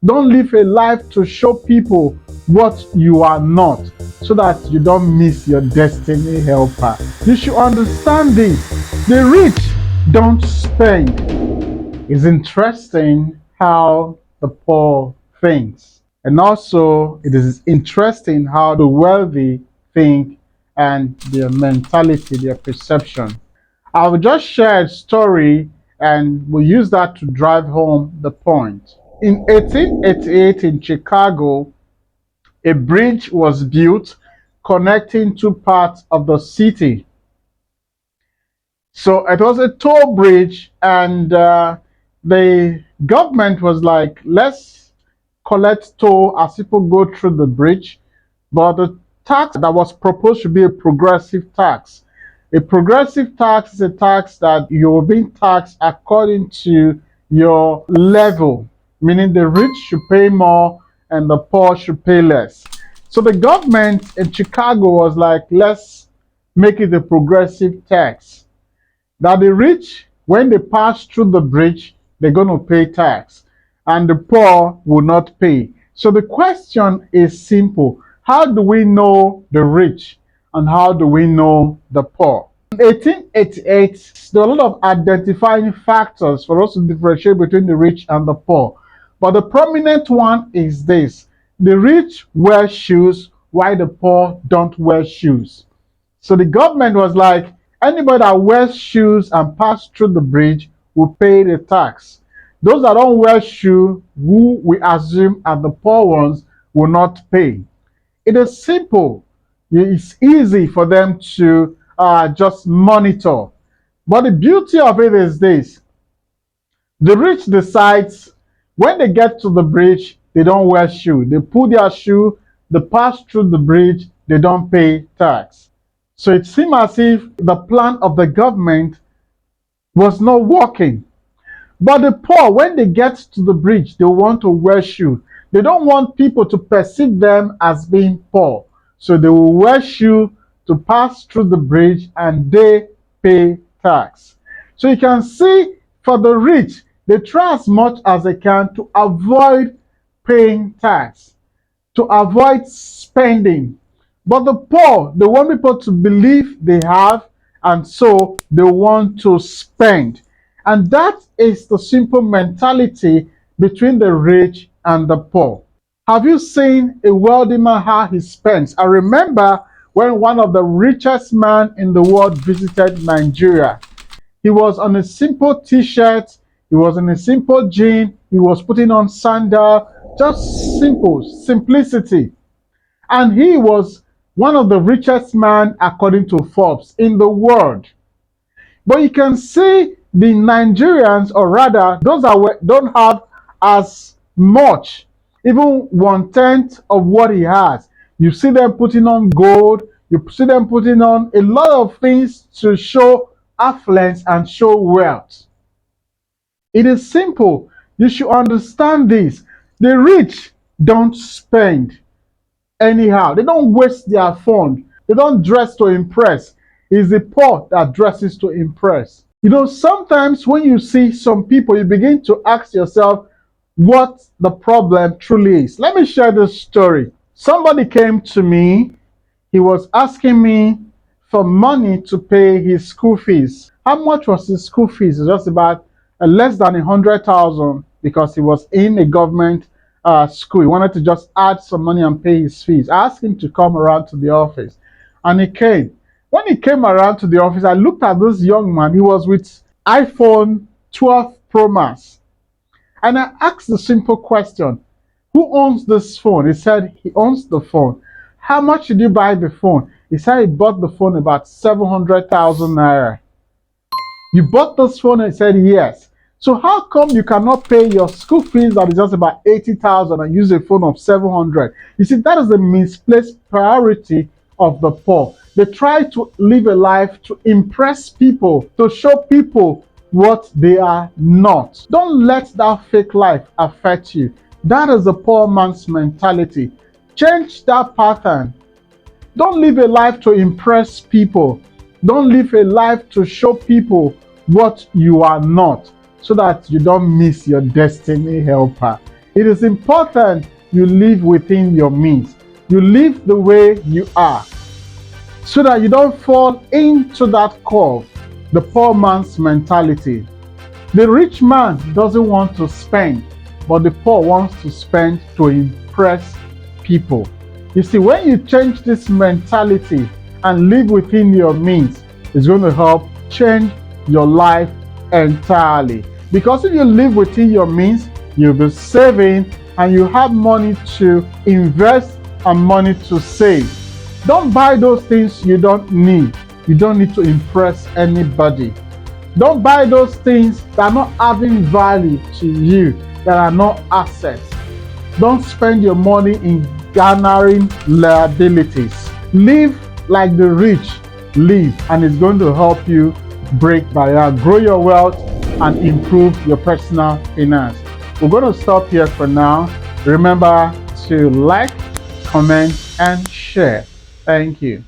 Don't live a life to show people what you are not, so that you don't miss your destiny helper. You should understand this. The rich don't spend. It's interesting how the poor thinks. And also, it is interesting how the wealthy think and their mentality, their perception. I will just share a story and we'll use that to drive home the point. In 1888 in Chicago, a bridge was built connecting two parts of the city. So it was a toll bridge, and the government was like, let's collect toll as people go through the bridge. But the tax that was proposed should be a progressive tax. A progressive tax is a tax that you're being taxed according to your level, meaning the rich should pay more and the poor should pay less. So the government in Chicago was like, let's make it a progressive tax. That the rich, when they pass through the bridge, they're going to pay tax, and the poor will not pay. So the question is simple. How do we know the rich and how do we know the poor? In 1888, there are a lot of identifying factors for us to differentiate between the rich and the poor. But the prominent one is this: the rich wear shoes while the poor don't wear shoes. So the government was like, anybody that wears shoes and pass through the bridge will pay the tax. Those that don't wear shoe, who we assume are the poor ones, will not pay. It is simple. It's easy for them to just monitor. But the beauty of it is this: the rich decides when they get to the bridge, they don't wear shoe. They pull their shoe, they pass through the bridge, they don't pay tax. So it seems as if the plan of the government was not working. But the poor, when they get to the bridge, they want to wear shoe. They don't want people to perceive them as being poor. So they will wear shoe to pass through the bridge and they pay tax. So you can see, for the rich, they try as much as they can to avoid paying tax, to avoid spending. But the poor, they want people to believe they have, and so they want to spend. And that is the simple mentality between the rich and the poor. Have you seen a wealthy man how he spends? I remember when one of the richest men in the world visited Nigeria. He was on a simple t-shirt, he was in a simple jean, he was putting on sandal, just simple, simplicity. And he was one of the richest men according to Forbes in the world. But you can see the Nigerians, or rather those that don't have as much, even 1/10 of what he has. You see them putting on gold, you see them putting on a lot of things to show affluence and show wealth. It is simple. You should understand this. The rich don't spend anyhow. They don't waste their fund. They don't dress to impress. It's the poor that dresses to impress. You know, sometimes when you see some people, you begin to ask yourself what the problem truly is. Let me share this story. Somebody came to me. He was asking me for money to pay his school fees. How much was his school fees? It's just about less than 100,000, because he was in a government school. He wanted to just add some money and pay his fees. I asked him to come around to the office, and he came. When he came around to the office, I looked at this young man. He was with iPhone 12 Pro Max. And I asked the simple question: who owns this phone? He said he owns the phone. How much did you buy the phone? He said he bought the phone about 700,000 naira. You bought this phone? And he said yes. So how come you cannot pay your school fees that is just about 80,000 and use a phone of 700? You see, that is the misplaced priority of the poor. They try to live a life to impress people, to show people what they are not. Don't let that fake life affect you. That is the poor man's mentality. Change that pattern. Don't live a life to impress people. Don't live a life to show people what you are not, so that you don't miss your destiny helper. It is important you live within your means. You live the way you are so that you don't fall into that curve, the poor man's mentality. The rich man doesn't want to spend, but the poor wants to spend to impress people. You see, when you change this mentality and live within your means, it's going to help change your life entirely. Because if you live within your means, you'll be saving and you have money to invest and money to save. Don't buy those things you don't need. You don't need to impress anybody. Don't buy those things that are not adding value to you, that are not assets. Don't spend your money in garnering liabilities. Live like the rich live, and it's going to help you break barrier, grow your wealth, and improve your personal finance. We're going to stop here for now. Remember to like, comment, and share. Thank you.